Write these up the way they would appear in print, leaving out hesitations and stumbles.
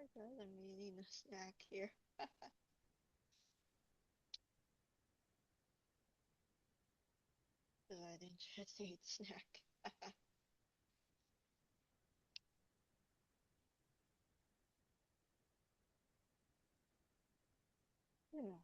I'm eating a snack here. So I didn't just eat snack. Yeah.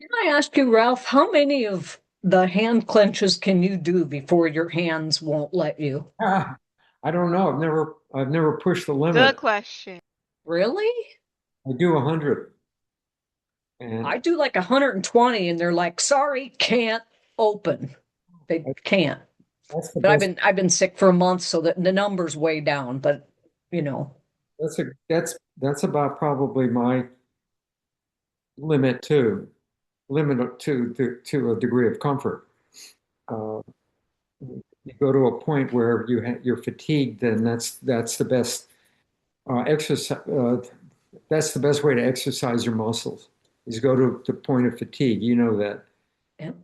Can I ask you, Ralph, how many of the hand clenches can you do before your hands won't let you? Ah, I don't know. I've never pushed the Good limit. question. Really? I do 100, and I do like 120 and they're like, sorry, can't open. They can't. that's the But I've best. been I've been sick for a month, so that the number's way down, but you know. That's about probably my limit too. Limit to a degree of comfort. Uh, you go to a point where you're fatigued, then that's the best exercise. That's the best way to exercise your muscles is go to the point of fatigue. You know that.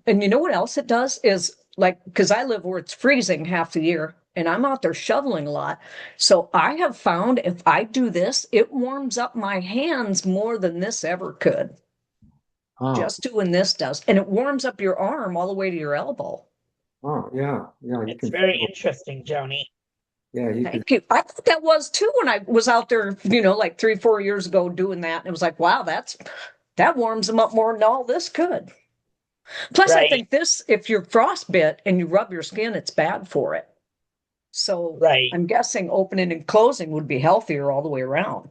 And you know what else it does is like, because I live where it's freezing half the year and I'm out there shoveling a lot. So I have found if I do this, it warms up my hands more than this ever could. Oh, Just doing this does. And it warms up your arm all the way to your elbow. oh yeah, yeah. You It's can very feel. interesting, Joni. Yeah, you can. Thank you. I thought that was too when I was out there, like 3, 4 years ago doing that. And it was like, wow, that warms them up more than all this could. Plus, I Right, think this, if you're frostbit and you rub your skin, it's bad for it. So right. I'm guessing opening and closing would be healthier all the way around.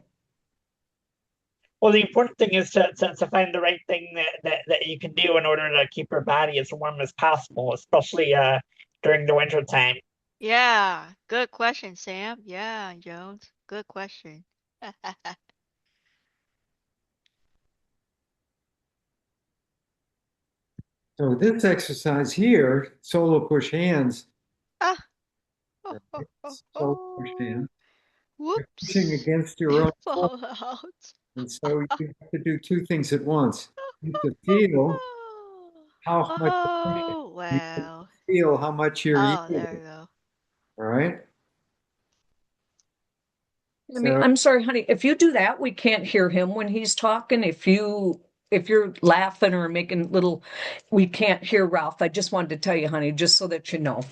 Well, the important thing is to find the right thing that you can do in order to keep your body as warm as possible, especially during the winter time. Yeah, good question, Sam. Yeah, Jones. Good question. So this exercise here, solo push hands, Ah, ho, ho, ho, solo push ho. hands, you're pushing Whoops. against your It own force. fall out. And so you have to do two things at once. You have to feel how much you're pushing. Oh, You have to wow. feel how much you're Oh, there yielding. you go. All right. I mean, So I'm sorry, honey. If you do that, we can't hear him when he's talking. If you're laughing or making little, we can't hear Ralph. I just wanted to tell you, honey, just so that you know.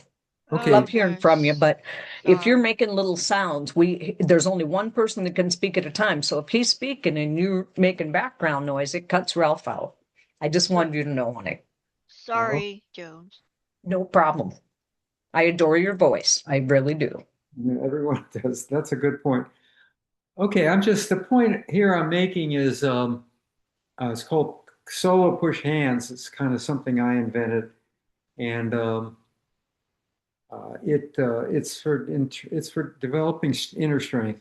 okay. Love hearing Okay, from you, but if you're sorry. making little sounds, there's only one person that can speak at a time. So if he's speaking and you're making background noise, it cuts Ralph out. I just So, wanted you to know, honey. Well, sorry, Jones. No problem. I adore your voice. I really do. everyone does. That's a good point. Okay, I'm just the point here I'm making is it's called solo push hands. It's kind of something I invented, and it's for developing inner strength.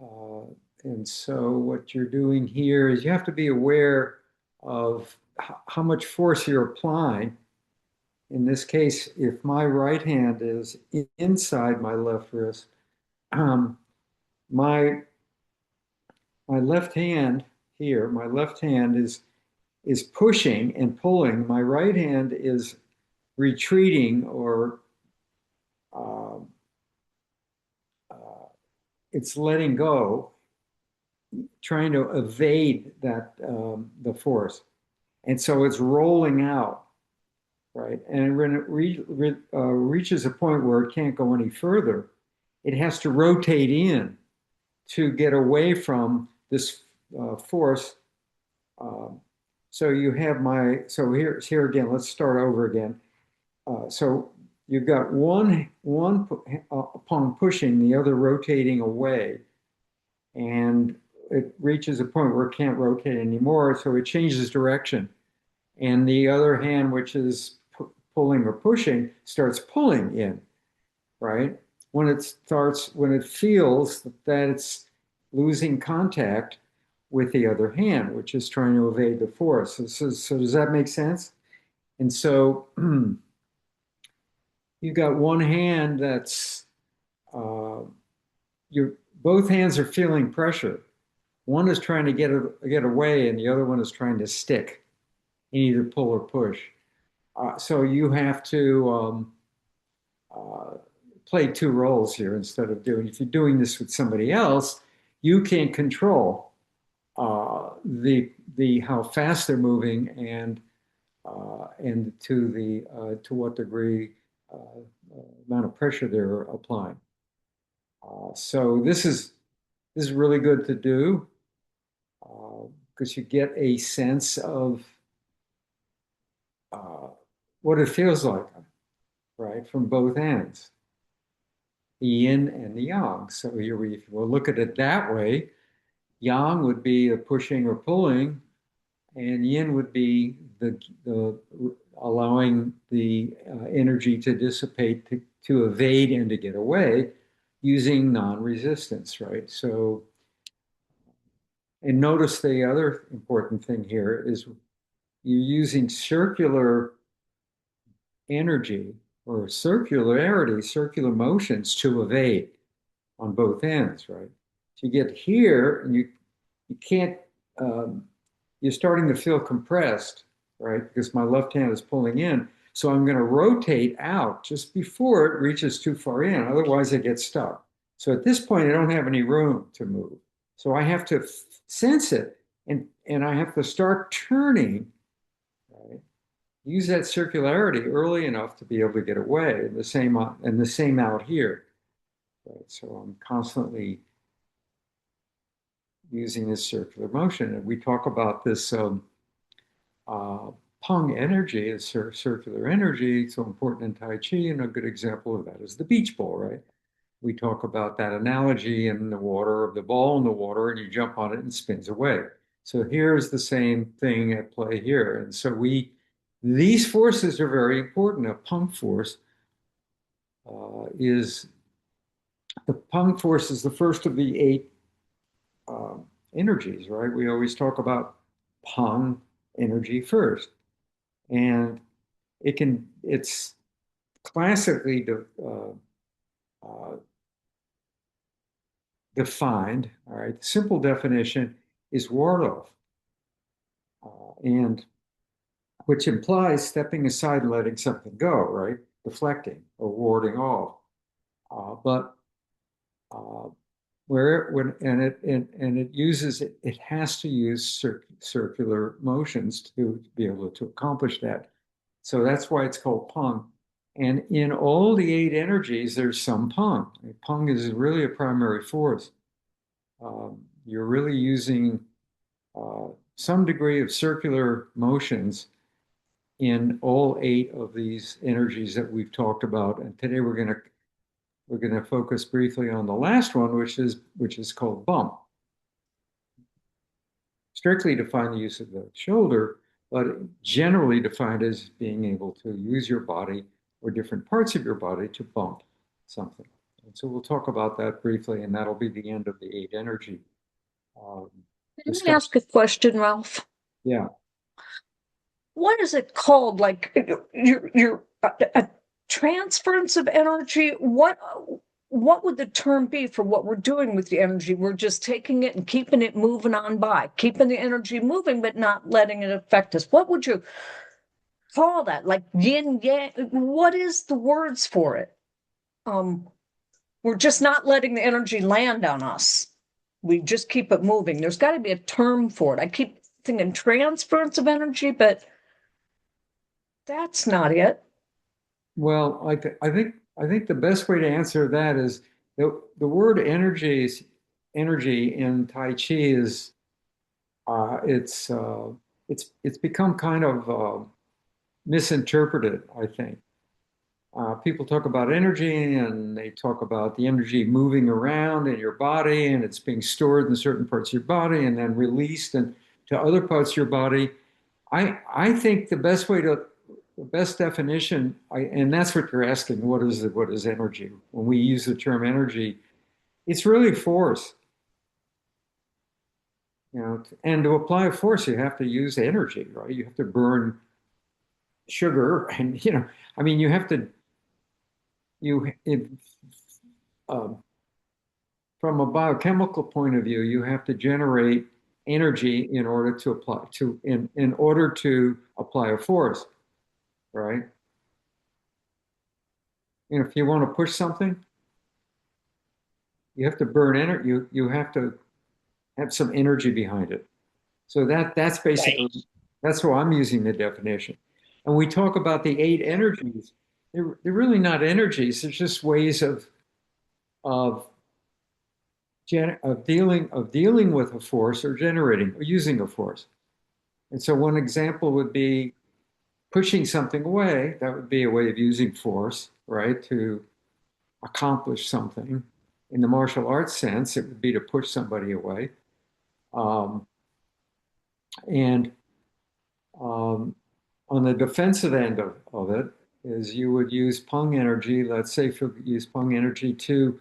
Uh, and so what you're doing here is you have to be aware of how much force you're applying. In this case, if my right hand is inside my left wrist, um, my my left hand here, my left hand is pushing and pulling. My right hand is retreating or uh, uh, it's letting go, trying to evade that the force, and so it's rolling out. right? And when it reaches a point where it can't go any further, it has to rotate in to get away from this force. Um, so you have so here again, let's start over again. So you've got one upon pushing, the other rotating away, and it reaches a point where it can't rotate anymore, so it changes direction. And the other hand, which is pulling or pushing, starts pulling in, right? When it feels that it's losing contact with the other hand, which is trying to evade the force. So does that make sense? And so you've got one hand that's uh, both hands are feeling pressure. One is trying to get away, and the other one is trying to stick. You either pull or push. So you have to uh, play two roles here instead of doing. If you're doing this with somebody else, you can control the how fast they're moving and to what degree amount of pressure they're applying. So this is really good to do because you get a sense of uh, what it feels like, right, from both ends, the yin and the yang. So here, if we'll look at it that way, yang would be the pushing or pulling, and yin would be the allowing the energy to dissipate to evade and to get away using non-resistance, right? So, and notice the other important thing here is you're using circular energy or circularity, circular motions to evade on both ends, right? So you get here and you can't, you're starting to feel compressed, right? Because my left hand is pulling in. So I'm going to rotate out just before it reaches too far in. Otherwise, I get stuck. So at this point, I don't have any room to move. So I have to sense it and I have to start turning, right? Use that circularity early enough to be able to get away. And the same out here. Right? So I'm constantly using this circular motion. And we talk about this Pung energy, is circular energy, so important in Tai Chi. And a good example of that is the beach ball, right? We talk about that analogy in the water of the ball in the water, and you jump on it and it spins away. So here's the same thing at play here. And so these forces are very important. A Pung force is the Pung force is the first of the 8 uh, energies, right? We always talk about Pung energy first. And it's classically defined, all right? The simple definition is ward off, and which implies stepping aside and letting something go, right? Deflecting or warding off. But it uses it has to use circular motions to be able to accomplish that. So that's why it's called Pung. And in all the 8 energies, there's some Pung. Pung is really a primary force. You're really using some degree of circular motions in all 8 of these energies that we've talked about. And today we're going to focus briefly on the last one, which is called bump. Strictly defined the use of the shoulder, but generally defined as being able to use your body or different parts of your body to bump something. And so we'll talk about that briefly, and that'll be the end of the 8 energy. Can I ask a question, Ralph? Yeah. What is it called? Like your a transference of energy? What would the term be for what we're doing with the energy? We're just taking it and keeping it moving on by, keeping the energy moving, but not letting it affect us. What would you call that? Like yin yang? What is the words for it? We're just not letting the energy land on us. We just keep it moving. There's got to be a term for it. I keep thinking transference of energy, but That's not it. Well, I think the best way to answer that is the word energy in Tai Chi is uh, it's uh, it's become kind of misinterpreted, I think. People talk about energy and they talk about the energy moving around in your body and it's being stored in certain parts of your body and then released and to other parts of your body. I think the best definition, and that's what you're asking, what is energy? When we use the term energy, it's really force. You know, and to apply a force, you have to use energy, right? You have to burn sugar, and I mean, you have to you it, um, from a biochemical point of view, you have to generate energy in order to in order to apply a force, right? If you want to push something, you have to burn energy. You have to have some energy behind it. So that's Right. basically that's why I'm using the definition. And we talk about the eight energies. They're really not energies. They're just ways of of dealing with a force or generating or using a force. And so one example would be pushing something away. That would be a way of using force, right, to accomplish something. In the martial arts sense, it would be to push somebody away. Um, and um, on the defensive end of it is you would use pung energy. Let's say if you use pung energy to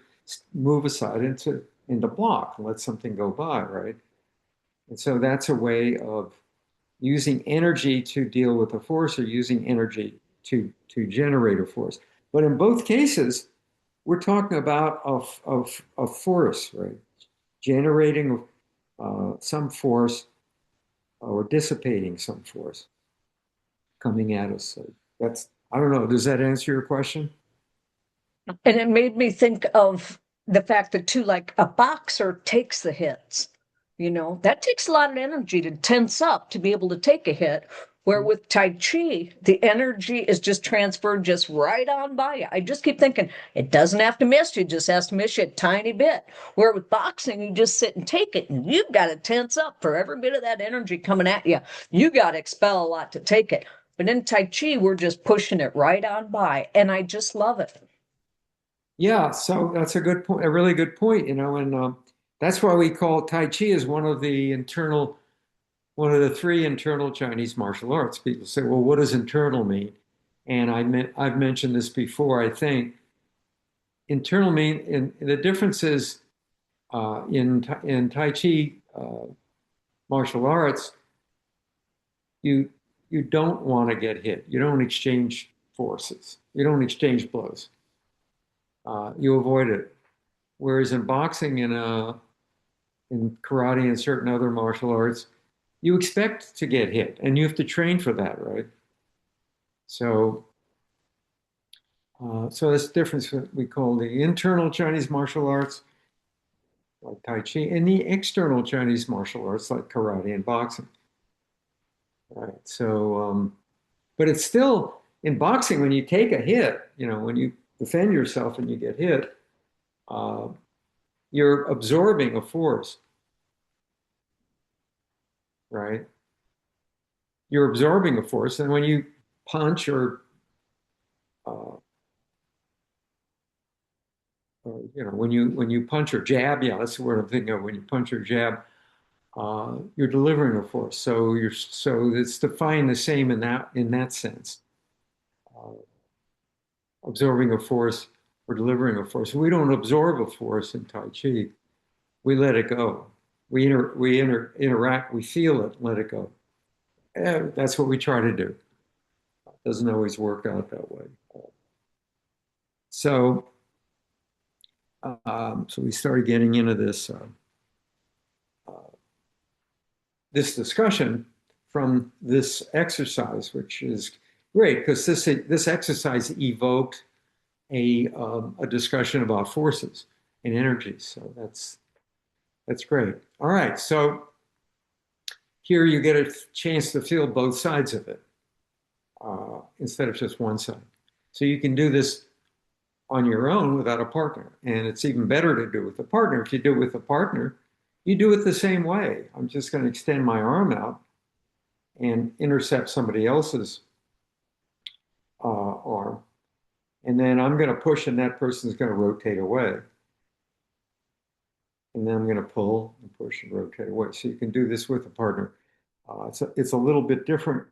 move aside into block and let something go by, right? And so that's a way of using energy to deal with a force or using energy to generate a force. But in both cases, we're talking about a force, right? Generating some force or dissipating some force coming at us. So that's, I don't know, does that answer your question? And it made me think of the fact that too, like a boxer takes the hits. That takes a lot of energy to tense up to be able to take a hit. Where with Tai Chi, the energy is just transferred just right on by you. I just keep thinking it doesn't have to miss you, just has to miss you a tiny bit. Where with boxing, you just sit and take it, and you've got to tense up for every bit of that energy coming at you. You got to expel a lot to take it. But in Tai Chi, we're just pushing it right on by, and I just love it. Yeah, so that's a good point, a really good point, and that's why we call Tai Chi as one of the three internal Chinese martial arts. People say, well, what does internal mean? And I've mentioned this before, I think. Internal mean, the difference is in Tai Chi martial arts, you you don't want to get hit. You don't exchange forces. You don't exchange blows. You avoid it. Whereas in boxing and in karate and certain other martial arts, you expect to get hit, and you have to train for that, right? So, so that's the difference. What we call the internal Chinese martial arts, like Tai Chi, and the external Chinese martial arts, like karate and boxing. Right. So, but it's still in boxing when you take a hit, when you defend yourself and you get hit, uh, you're absorbing a force, right? You're absorbing a force, and when you punch uh, or when you punch or jab, yeah, that's the word I'm thinking of. When you punch or jab, you're delivering a force. So it's defined the same in that sense. Uh, Absorbing a force or delivering a force. We don't absorb a force in Tai Chi. We let it go. Interact. We feel it. Let it go. And that's what we try to do. It doesn't always work out that way. So, so we started getting into uh, this discussion from this exercise, which is great because this exercise evoked a discussion about forces and energies. So that's great. All right, so here you get a chance to feel both sides of it. instead of just one side. So you can do this on your own without a partner. And it's even better to do with a partner. If you do it with a partner, you do it the same way. I'm just going to extend my arm out and intercept somebody else's arm. And then I'm going to push and that person's going to rotate away. And then I'm going to pull and push and rotate away. So you can do this with a partner. It's a little bit different.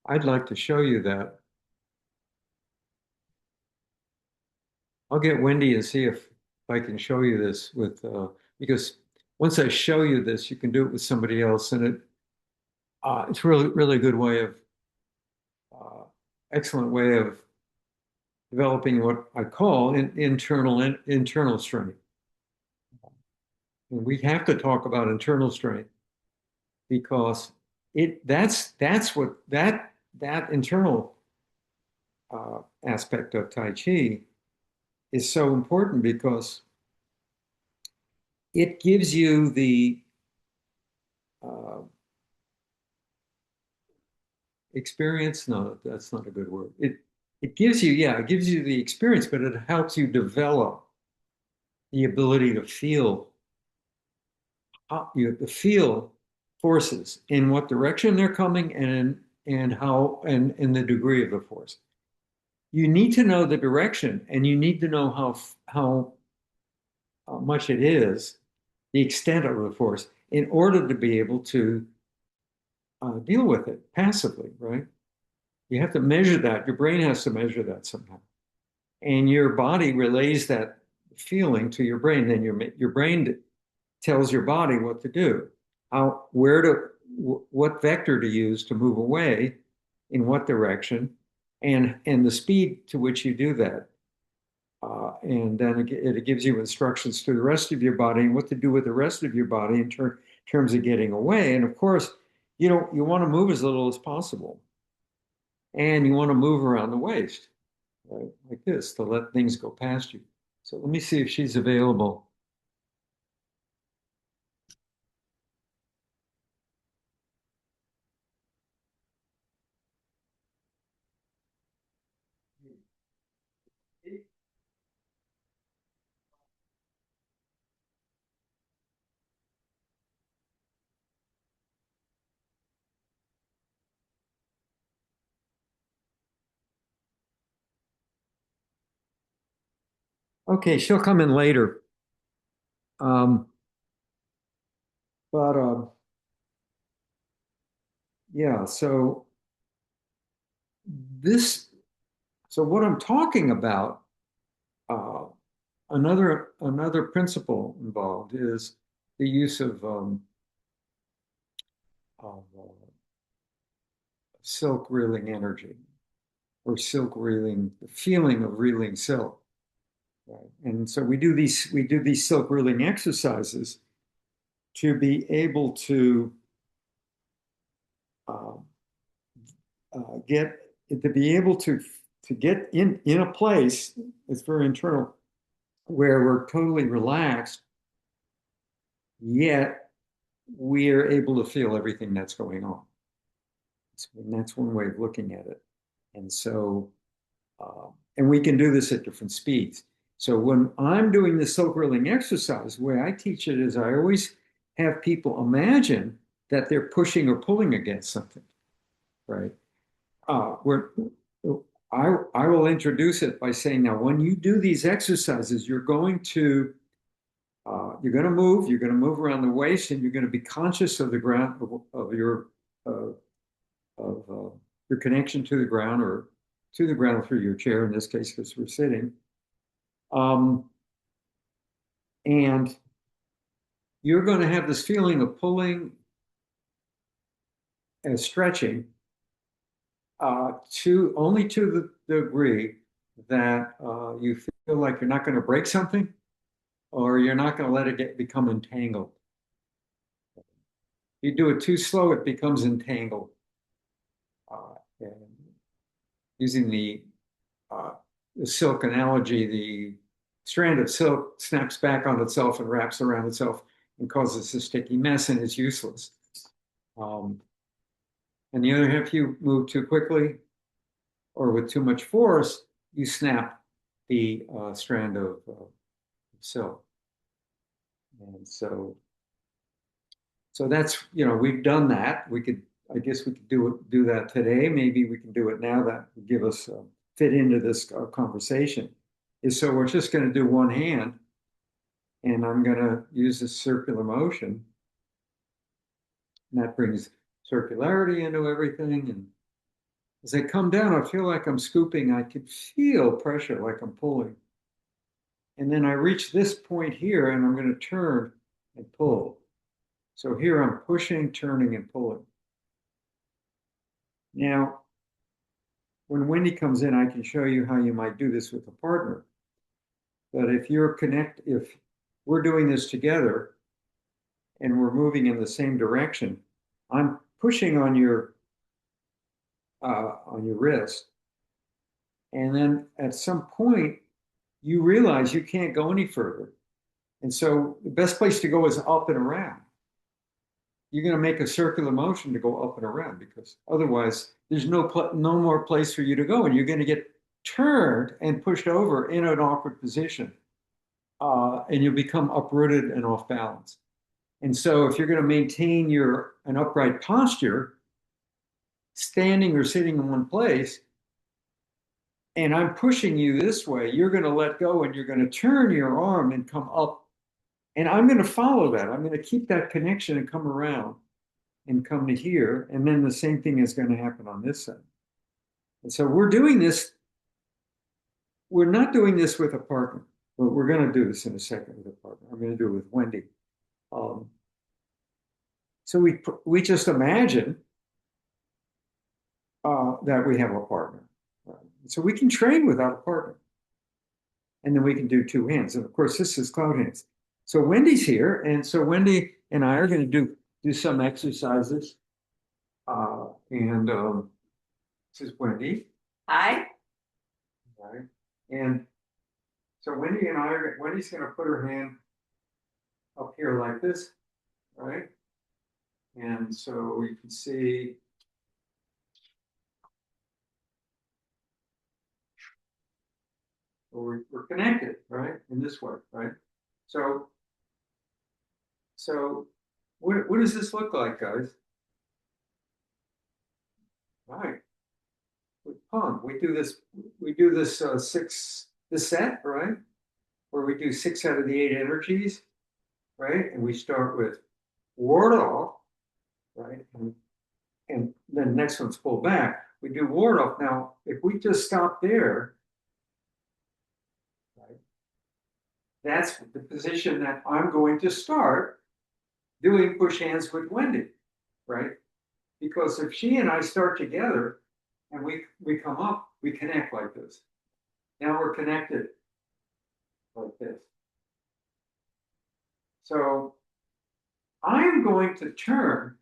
I'd like to show you that. I'll get Wendy and see if I can show you this with, because once I show you this, you can do it with somebody else. And it's really, really good way of, excellent way of developing what I call internal strength. And we have to talk about internal strength because that's what that internal aspect of Tai Chi is so important because it gives you the experience. No, that's not a good word. It gives you, yeah, it gives you the experience, but it helps you develop the ability to feel you have to feel forces in what direction they're coming and how and the degree of the force. You need to know the direction and you need to know how much it is, the extent of the force, in order to be able to deal with it passively, right? You have to measure that. Your brain has to measure that somehow. And your body relays that feeling to your brain. Then your brain tells your body what to do, what vector to use to move away, in what direction, and the speed to which you do that. And then it gives you instructions to the rest of your body and what to do with the rest of your body in terms of getting away. And of course, you want to move as little as possible. And you want to move around the waist, right? Like this, to let things go past you. So let me see if she's available. Okay, she'll come in later. Um, but yeah, so this, so what I'm talking about, uh, another principle involved is the use of silk reeling energy, or silk reeling, the feeling of reeling silk. Right? And so we do these silk reeling exercises to be able to uh, get to be able to get in a place that's very internal where we're totally relaxed, yet we are able to feel everything that's going on. And that's one way of looking at it. And so, and we can do this at different speeds. So when I'm doing the silk reeling exercise, the way I teach it is I always have people imagine that they're pushing or pulling against something, right? I will introduce it by saying, now, when you do these exercises, you're going to move around the waist, and you're going to be conscious of the ground of your connection to the ground, or to the ground through your chair in this case, because we're sitting. And you're going to have this feeling of pulling and stretching, only to the degree that you feel like you're not going to break something, or you're not going to let it become entangled. If you do it too slow, it becomes entangled. And using the silk analogy, the strand of silk snaps back on itself and wraps around itself and causes a sticky mess, and it's useless. And the other half, you move too quickly or with too much force, you snap the strand of silk. And so that's, we've done that. I guess we could do that today. Maybe we can do it now. That would give us fit into this conversation. So we're just going to do one hand, and I'm going to use this circular motion, and that brings circularity into everything. And as I come down, I feel like I'm scooping. I can feel pressure, like I'm pulling. And then I reach this point here, and I'm going to turn and pull. So here I'm pushing, turning, and pulling. Now, when Wendy comes in, I can show you how you might do this with a partner. But if we're doing this together and we're moving in the same direction, I'm pushing on your wrist, and then at some point you realize you can't go any further, and so the best place to go is up and around. You're going to make a circular motion to go up and around, because otherwise there's no more place for you to go, and you're going to get turned and pushed over in an awkward position, and you'll become uprooted and off balance. And so if you're going to maintain an upright posture, standing or sitting in one place, and I'm pushing you this way, you're going to let go and you're going to turn your arm and come up. And I'm going to follow that. I'm going to keep that connection and come around and come to here. And then the same thing is going to happen on this side. And so we're doing this. We're not doing this with a partner, but we're going to do this in a second with a partner. I'm going to do it with Wendy. So we just imagine that we have a partner. So we can train without a partner. And then we can do two hands. And of course, this is cloud hands. So Wendy's here. And so Wendy and I are going to do some exercises. And this is Wendy. Hi. Right. And so Wendy's going to put her hand up here like this, right? And so you can see we're connected, right? In this way, right? So what does this look like, guys? Right. With palm, we do this this set, right? Where we do 6 out of the 8 energies, right? And we start with ward off, right? And then the next one's pull back. We do ward off. Now, if we just stop there, right? That's the position that I'm going to start doing push hands with Wendy, right? Because if she and I start together and we come up, we connect like this. Now we're connected like this. So I'm going to turn.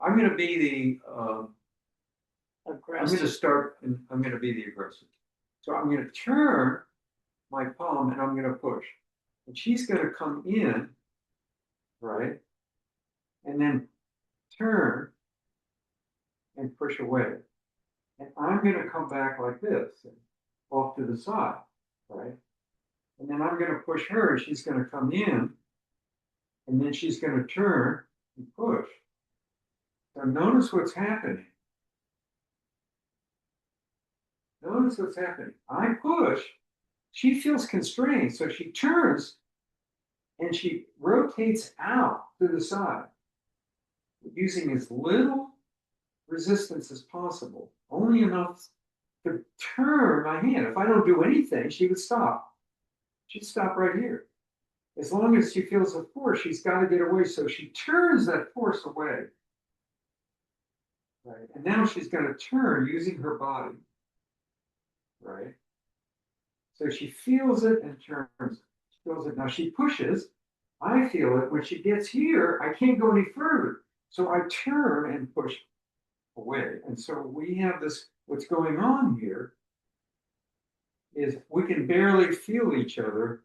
I'm going to be the I'm going to start, and I'm going to be the aggressor. So I'm going to turn my palm and I'm going to push. And she's going to come in, right? And then turn and push away. And I'm going to come back like this, off to the side, right? And then I'm going to push her, and she's going to come in, and then she's going to turn and push. So notice what's happening. Notice what's happening. I push, she feels constrained, so she turns and she rotates out to the side, using as little resistance as possible, only enough to turn my hand. If I don't do anything, she would stop. She'd stop right here. As long as she feels the force, she's got to get away. So she turns that force away. Right. And now she's going to turn using her body. Right. So she feels it and turns. She feels it. Now she pushes. I feel it. When she gets here, I can't go any further. So I turn and push away. And so we have this, what's going on here is we can barely feel each other.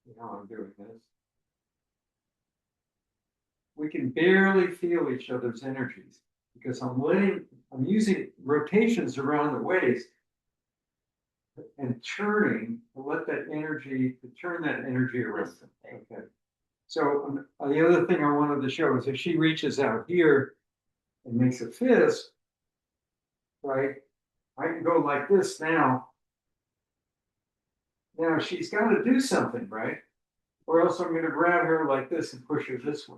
You know, I'm doing this. we can barely feel each other's energies because I'm using rotations around the waist and turning to let that energy, to turn that energy around. Okay. So the other thing I wanted to show is if she reaches out here and makes a fist, right? I can go like this now. Now she's got to do something, right? Or else I'm going to grab her like this and push her this way.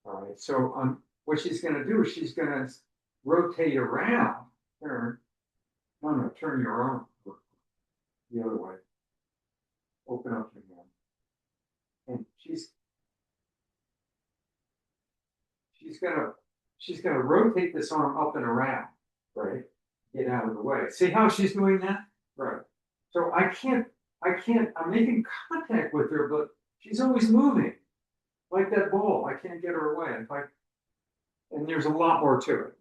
All right. So what she's going to do is she's going to rotate around. Turn. No, turn your arm the other way. Open up your hand. And she's gonna rotate this arm up and around, right? Get out of the way. See how she's doing that? Right. So I'm making contact with her, but she's always moving. Like that ball. I can't get her away. And there's a lot more to it,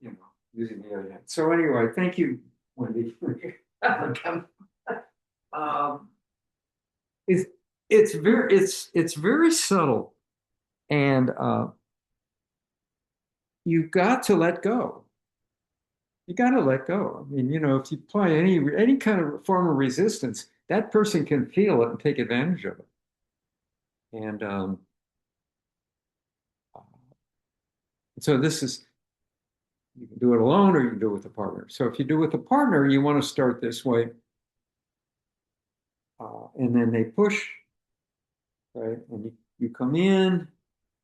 using the other hand. So anyway, thank you, Wendy. um, it's very subtle, and you've got to let go. You got to let go. I mean, if you apply any kind of form of resistance, that person can feel it and take advantage of it. And so this is, you can do it alone or you can do it with a partner. So if you do it with a partner, you want to start this way. And then they push, right? And you come in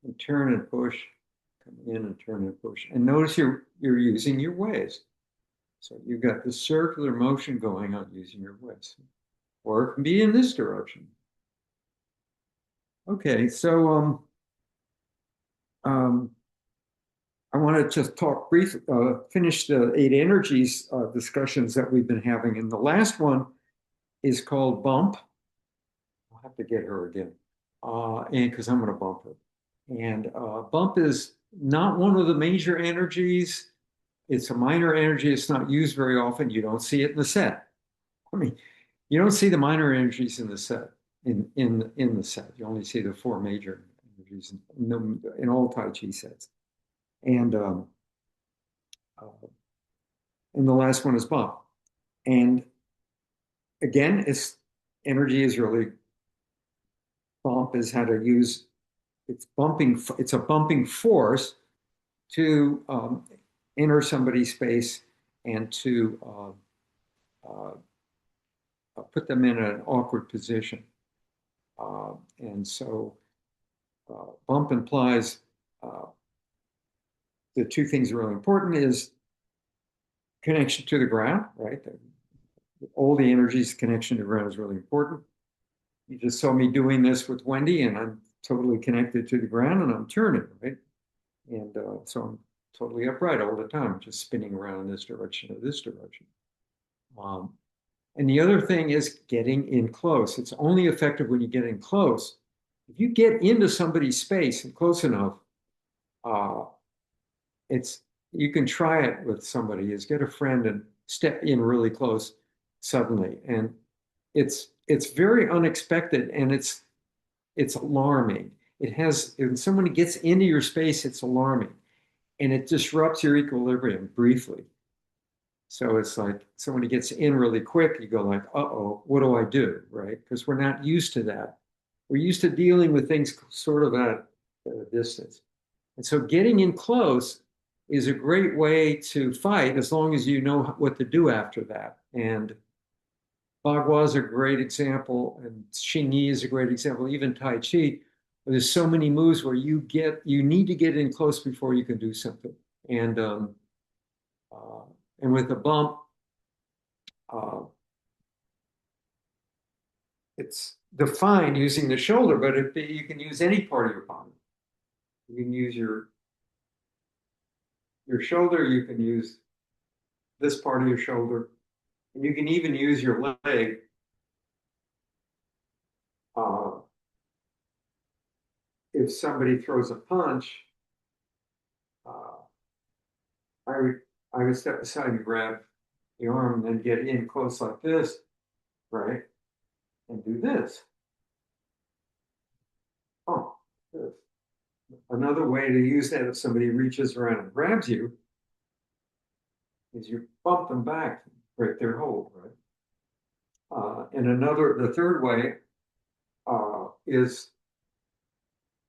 and turn and push, come in and turn and push. And notice you're using your ways. So you've got this circular motion going on using your ways. Or it can be in this direction. Okay, so I want to just talk briefly, finish the 8 energies discussions that we've been having. And the last one is called bump. I'll have to get her again, and because I'm going to bump her. And bump is not one of the major energies. It's a minor energy. It's not used very often. You don't see it in the set. I mean, you don't see the minor energies in the set. In the set, you only see the 4 major energies in all Tai Chi sets. And the last one is bump. And again, energy is really, bump is how to use, it's a bumping force to enter somebody's space and to put them in an awkward position. And so bump implies the 2 things really important is connection to the ground, right? All the energies, connection to the ground is really important. You just saw me doing this with Wendy, and I'm totally connected to the ground, and I'm turning, right? And so I'm totally upright all the time, just spinning around in this direction or this direction. And the other thing is getting in close. It's only effective when you get in close. If you get into somebody's space and close enough, you can try it with somebody, is get a friend and step in really close suddenly. And it's very unexpected, and it's alarming. When someone gets into your space, it's alarming, and it disrupts your equilibrium briefly. So it's like somebody gets in really quick, you go like, uh-oh, what do I do, right? Because we're not used to that. We're used to dealing with things sort of at a distance. And so getting in close is a great way to fight as long as you know what to do after that. And Bagua is a great example, and Hsing is a great example, even Tai Chi. There's so many moves where you need to get in close before you can do something. And with the bump, it's defined using the shoulder, but you can use any part of your body. You can use your shoulder, you can use this part of your shoulder, and you can even use your leg. If somebody throws a punch, I would step aside and grab the arm and then get in close like this, right? And do this. Oh, this. another way to use that if somebody reaches around and grabs you is you bump them back, break their hold, right? And the third way is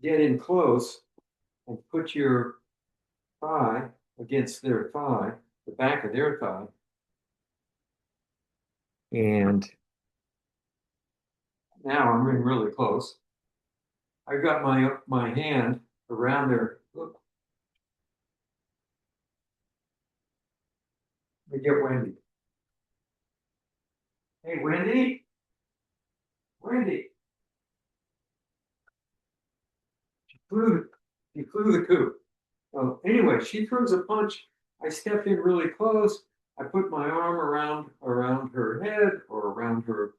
get in close and put your thigh against their thigh, the back of their thigh. And now I'm in really close. I've got my hand around their, look, let me get Wendy. Hey, Wendy? Wendy. She flew the coop. Well, anyway, she throws a punch. I step in really close. I put my arm around her head or around her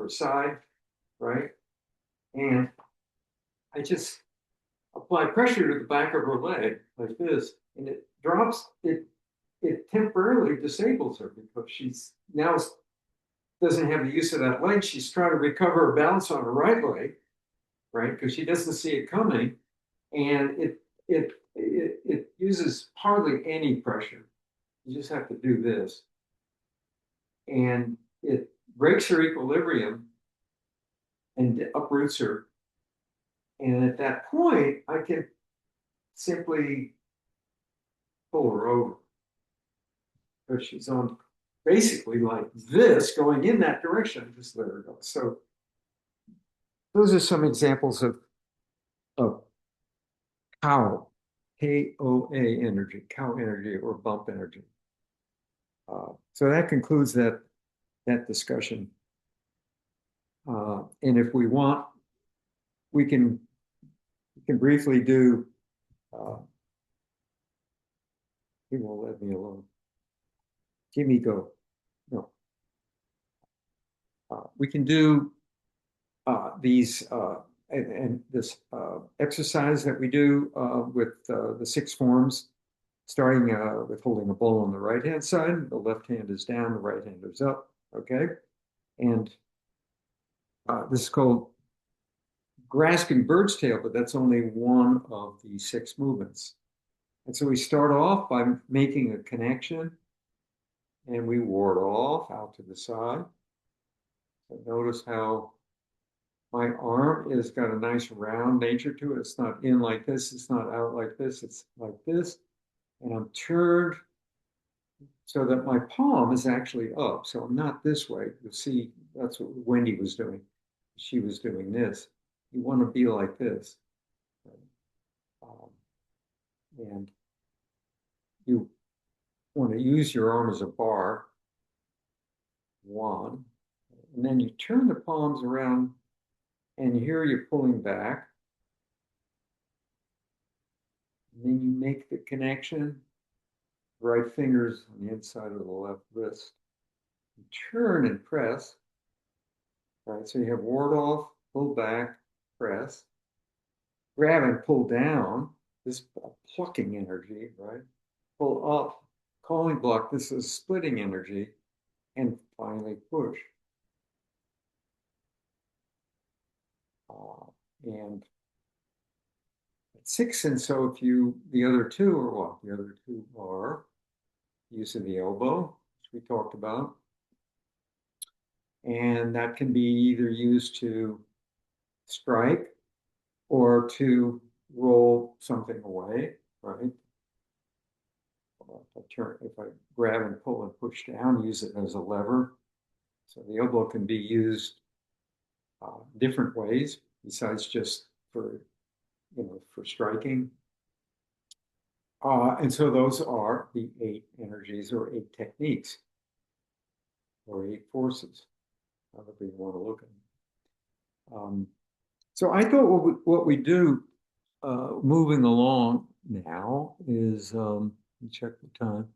side, right? And I just apply pressure to the back of her leg like this, and it drops. It temporarily disables her because she's now doesn't have the use of that leg. She's trying to recover her balance on her right leg, right? Because she doesn't see it coming, and it uses hardly any pressure. You just have to do this, and it breaks her equilibrium and uproots her. And at that point, I can simply pull her over because she's on basically like this, going in that direction. Just let her go. So those are some examples of cow, KOA energy, cow energy or bump energy. So that concludes that discussion. And if we want, we can briefly do. He won't let me alone. Jimmy, go. No. We can do these and this exercise that we do with the 6 forms, starting with holding a bowl on the right hand side. The left hand is down, the right hand is up. Okay, and this is called grasping bird's tail, but that's only one of the 6 movements. And so we start off by making a connection, and we ward off out to the side. So notice how my arm has got a nice round nature to it. It's not in like this. It's not out like this. It's like this. And I'm turned so that my palm is actually up. So I'm not this way. You'll see that's what Wendy was doing. She was doing this. You want to be like this. And you want to use your arm as a bar. 1. And then you turn the palms around, and here you're pulling back. And then you make the connection. Right fingers on the inside of the left wrist. You turn and press. Right, so you have ward off, pull back, press. Grab and pull down. This plucking energy, right? Pull up, calling block. This is splitting energy. And finally push. And 6, and so if the other 2 are what? The other 2 are use of the elbow, which we talked about. And that can be either used to strike or to roll something away, right? If I grab and pull and push down, use it as a lever. So the elbow can be used different ways besides just for striking. And so those are the 8 energies or 8 techniques or 8 forces, however you want to look at them. So I thought what we do moving along now is, let me check the time,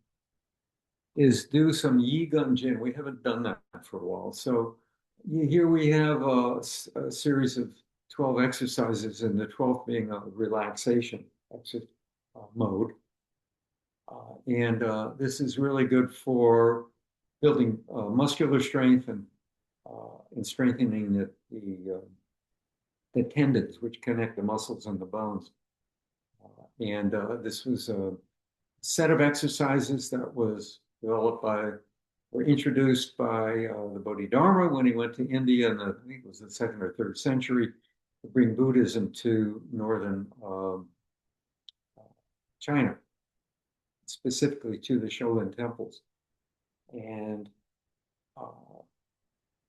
is do some qigong jin. We haven't done that for a while. So here we have a series of 12 exercises, and the 12th being a relaxation mode. And this is really good for building muscular strength and strengthening the the tendons which connect the muscles and the bones. And this was a set of exercises that was developed by, or introduced by the Bodhidharma when he went to India in the, I think it was the 2nd or 3rd century, to bring Buddhism to northern China, specifically to the Shaolin temples. And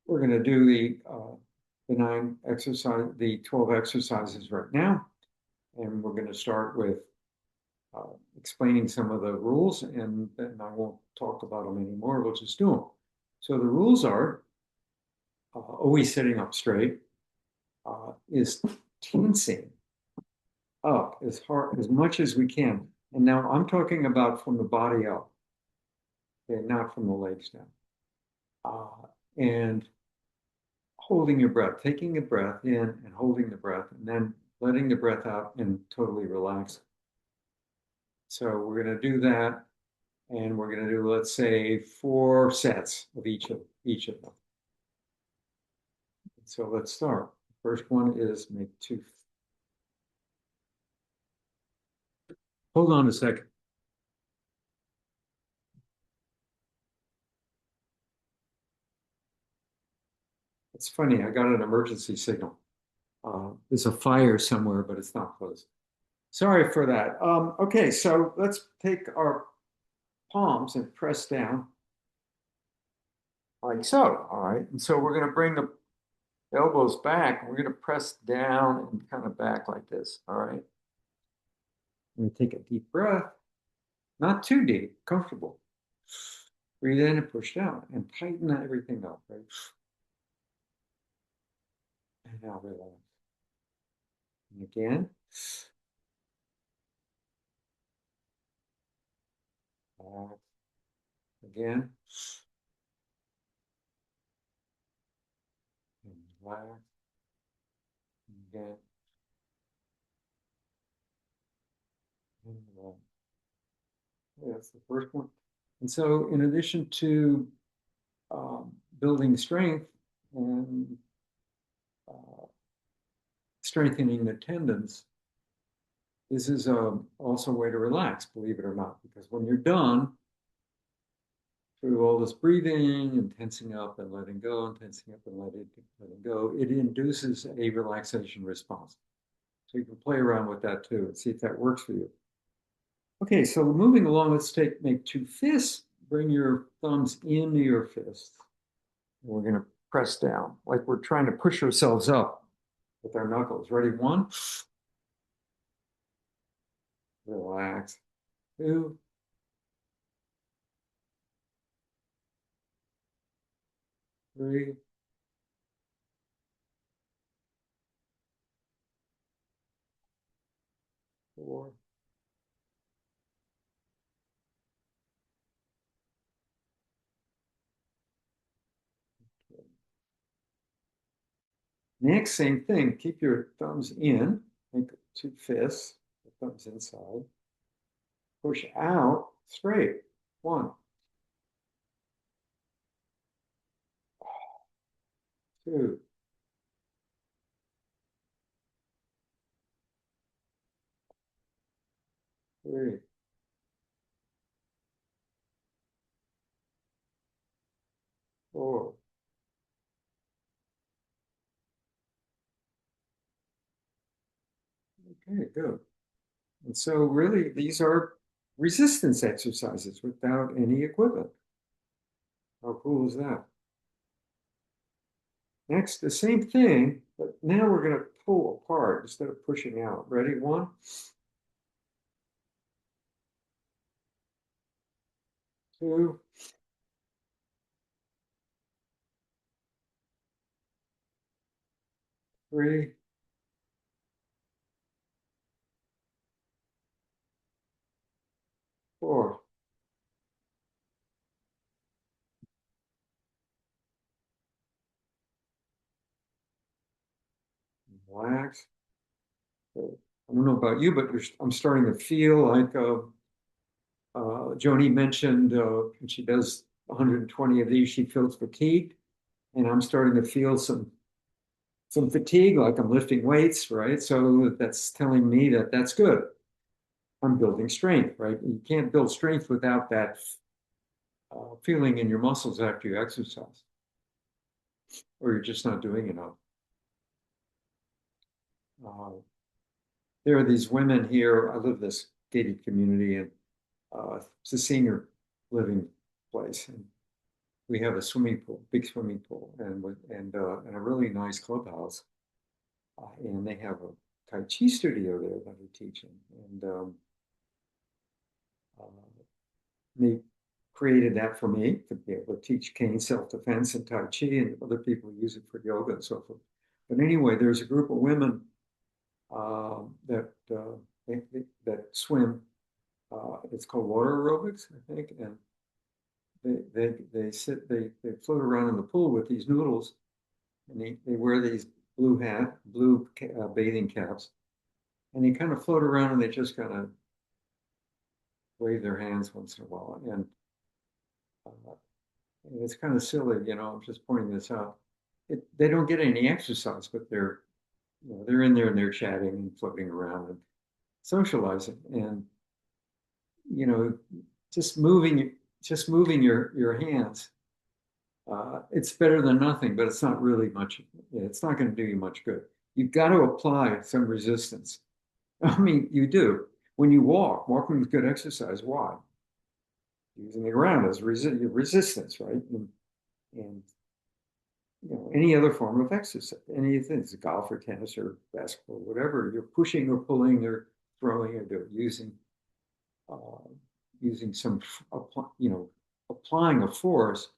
we're going to do the 9 exercise, the 12 exercises right now, and we're going to start with explaining some of the rules, and then I won't talk about them anymore. We'll just do them. So the rules are always sitting up straight, is tensing up as hard as much as we can. And now I'm talking about from the body up, okay, not from the legs down. And holding your breath, taking a breath in and holding the breath, and then letting the breath out and totally relax. So we're going to do that, and we're going to do, let's say, 4 sets of each of them. So let's start. The first one is make 2. Hold on a second. It's funny, I got an emergency signal. There's a fire somewhere, but it's not close. Sorry for that. Okay, so let's take our palms and press down like so. All right, and so we're going to bring the elbows back, and we're going to press down and kind of back like this. All right. And take a deep breath, not too deep, comfortable. Breathe in and push down, and tighten everything up. Right. And now relax. And again. Again. And relax. And again. And relax. Okay, that's the first one. And so in addition to building strength and strengthening the tendons, this is also a way to relax, believe it or not, because when you're done through all this breathing and tensing up and letting go and tensing up and letting go, it induces a relaxation response. So you can play around with that too and see if that works for you. Okay, so moving along, let's make 2 fists. Bring your thumbs into your fists. And we're going to press down like we're trying to push ourselves up with our knuckles. Ready? 1. Relax. 2. 3. 4. Next, same thing. Keep your thumbs in. Make 2 fists. The thumbs inside. Push out straight. 1. 2. 3. 4. Okay, good. And so really, these are resistance exercises without any equipment. How cool is that? Next, the same thing, but now we're going to pull apart instead of pushing out. Ready? 1. 2. 3. 4. Relax. I don't know about you, but I'm starting to feel like Joni mentioned when she does 120 of these, she feels fatigued. And I'm starting to feel some some fatigue, like I'm lifting weights, right? So that's telling me that that's good. I'm building strength, right? You can't build strength without that feeling in your muscles after you exercise, or you're just not doing enough. There are these women here. I live in this gated community, and it's a senior living place, and we have a swimming pool, big swimming pool, and a really nice clubhouse. And they have a Tai Chi studio there that I teach in, and they created that for me to be able to teach cane self-defense and Tai Chi, and other people use it for yoga and so forth. But anyway, there's a group of women that swim. It's called water aerobics, I think, and they float around in the pool with these noodles, and they wear these blue bathing caps, and they kind of float around and they just kind of wave their hands once in a while, and it's kind of silly, I'm just pointing this out. They don't get any exercise, but they're in there and they're chatting and floating around and socializing, and just moving your hands. It's better than nothing, but it's not really much. It's not going to do you much good. You've got to apply some resistance. I mean, you do. When you walking is good exercise. Why? Using the ground as resistance, right? And any other form of exercise, anything, it's golf or tennis or basketball, whatever, you're pushing or pulling or throwing or using some, applying a force,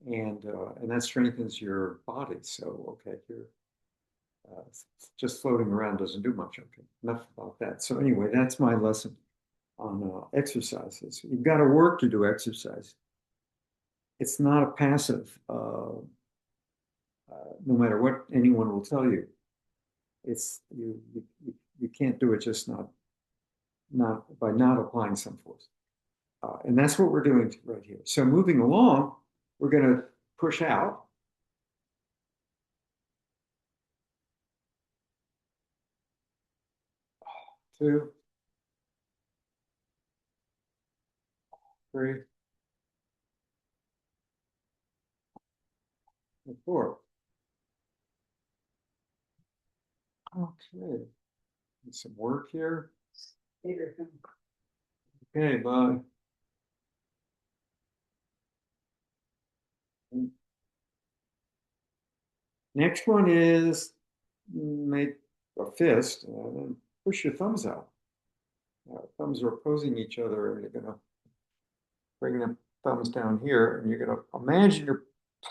and that strengthens your body. So, okay, you're just floating around doesn't do much. Okay, enough about that. So anyway, that's my lesson on exercises. You've got to work to do exercise. It's not a passive, no matter what anyone will tell you. It's you can't do it just not by not applying some force. And that's what we're doing right here. So moving along, we're going to push out. 2, 3, and 4. Okay. Some work here. Okay, bye. Next one is make a fist and then push your thumbs out. Thumbs are opposing each other, and you're going to bring the thumbs down here, and you're going to imagine you're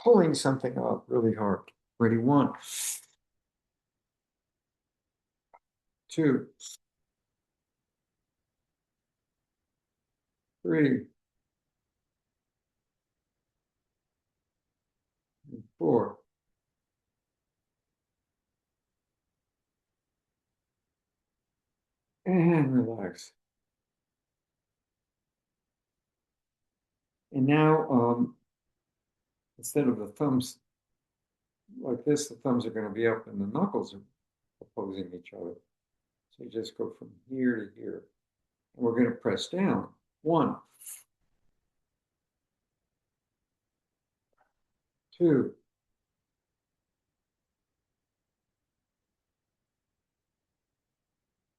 pulling something up really hard. Ready? 1, 2, 3, 4. And relax. And now, instead of the thumbs like this, the thumbs are going to be up and the knuckles are opposing each other. So you just go from here to here. And we're going to press down. 1, 2,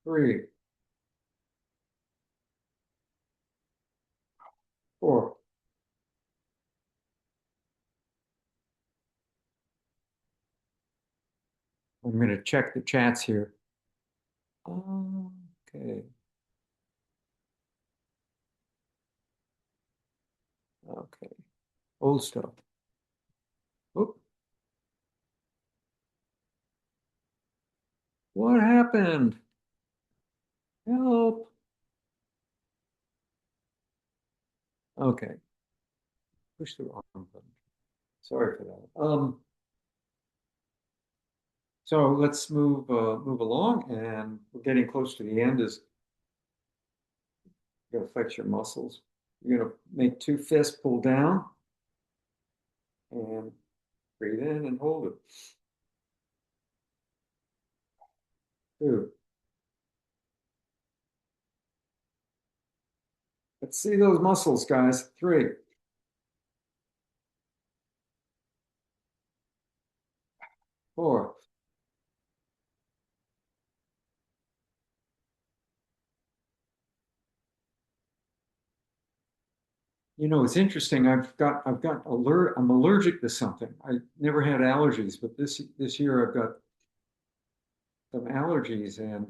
3, 4. I'm going to check the chats here. Okay. Okay. Old stuff. Oop. What happened? Help. Okay. Push the wrong button. Sorry for that. So let's move along, and we're getting close to the end. Is going to flex your muscles. You're going to make 2 fists pull down, and Breathe in and hold it. 2. Let's see those muscles, guys. 3. 4. You know, it's interesting. I'm allergic to something. I never had allergies, but this year I've got some allergies, and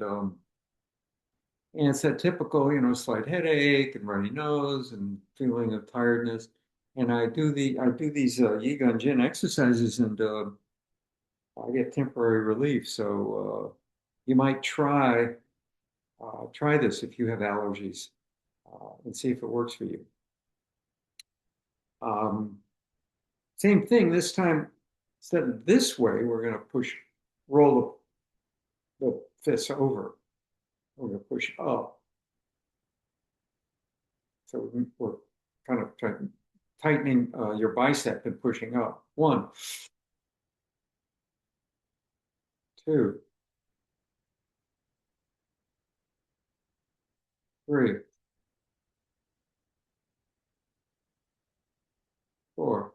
it's that typical, slight headache and runny nose and feeling of tiredness. And I do these Qigong Jin exercises, and I get temporary relief. So you might try this if you have allergies, and see if it works for you. Um, Same thing this time. Instead of this way, we're going to roll the fists over. We're going to push up. So we're kind of tightening your bicep and pushing up. 1, 2, 3, 4.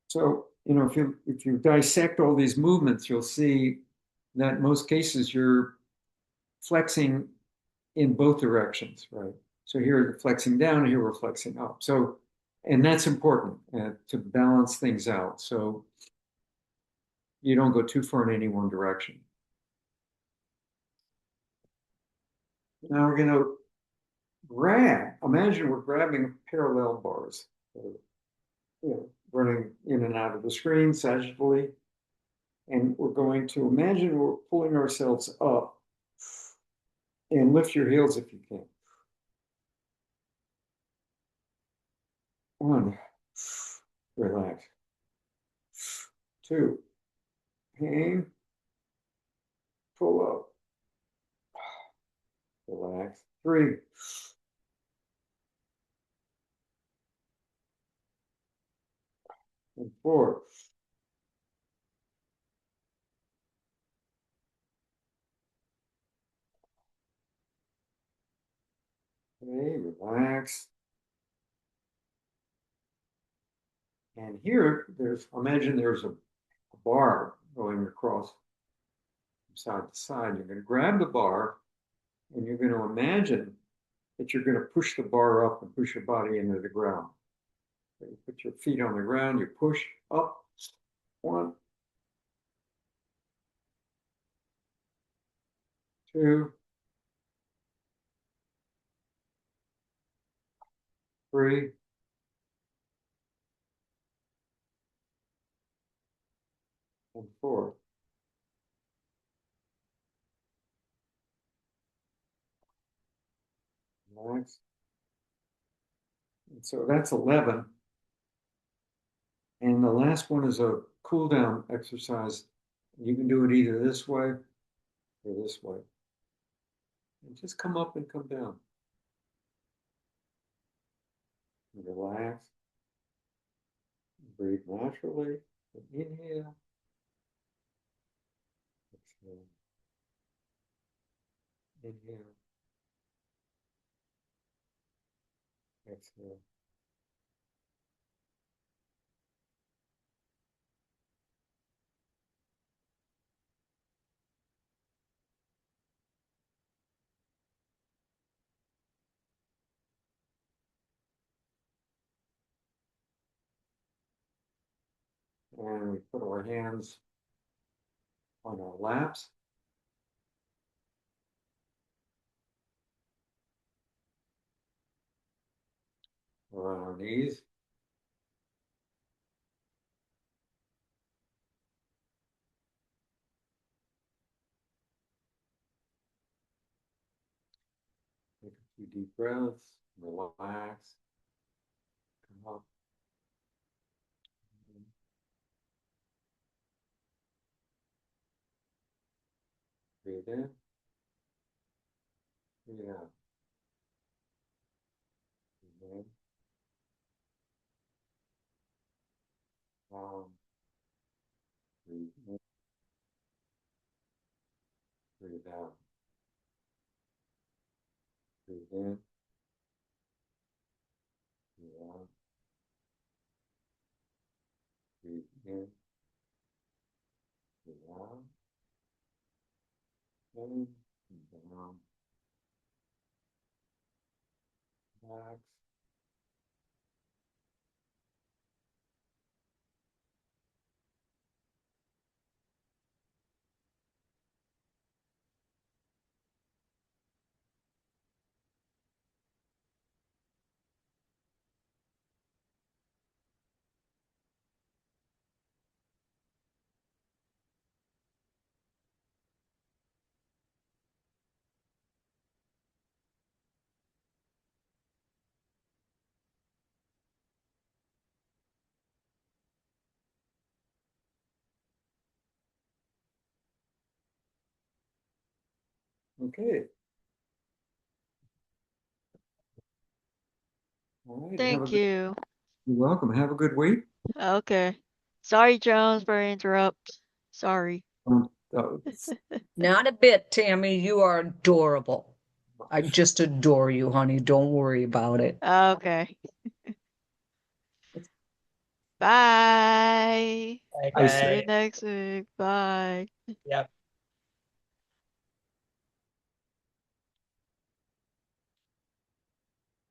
So, if you dissect all these movements, you'll see that in most cases you're flexing in both directions, right? So here we're flexing down, here we're flexing up. So, and that's important to balance things out. So you don't go too far in any one direction. Now we're going to imagine we're grabbing parallel bars, running in and out of the screen sagittally. And we're going to imagine we're pulling ourselves up, and lift your heels if you can. 1, relax. 2, hang, pull up, relax. 3, and 4. Okay, relax. And here, imagine there's a bar going across from side to side. You're going to grab the bar, and you're going to imagine that you're going to push the bar up and push your body into the ground. So you put your feet on the ground, you push up. 1, 2, 3, and 4. Relax. And so that's 11. And the last one is a cool down exercise. You can do it either this way or this way. And just come up and come down. And relax. Breathe naturally. Inhale. Exhale. Inhale. Exhale. And we put our hands on our laps or on our knees. Take a few deep breaths. Relax. Come up. Breathe in. Breathe out. Breathe in. Breathe in, breathe out. Breathe in, breathe out. Breathe in, breathe out. In and down. Relax. Okay. All right. Have a Thank good, you. you're welcome. Have a good week. Okay. Sorry, Jones, for interrupt. Sorry. It's Not a bit, Tammy. You are adorable. I just adore you, honey. Don't worry about it. Okay. Bye. Like, I See you next week. Bye. yep.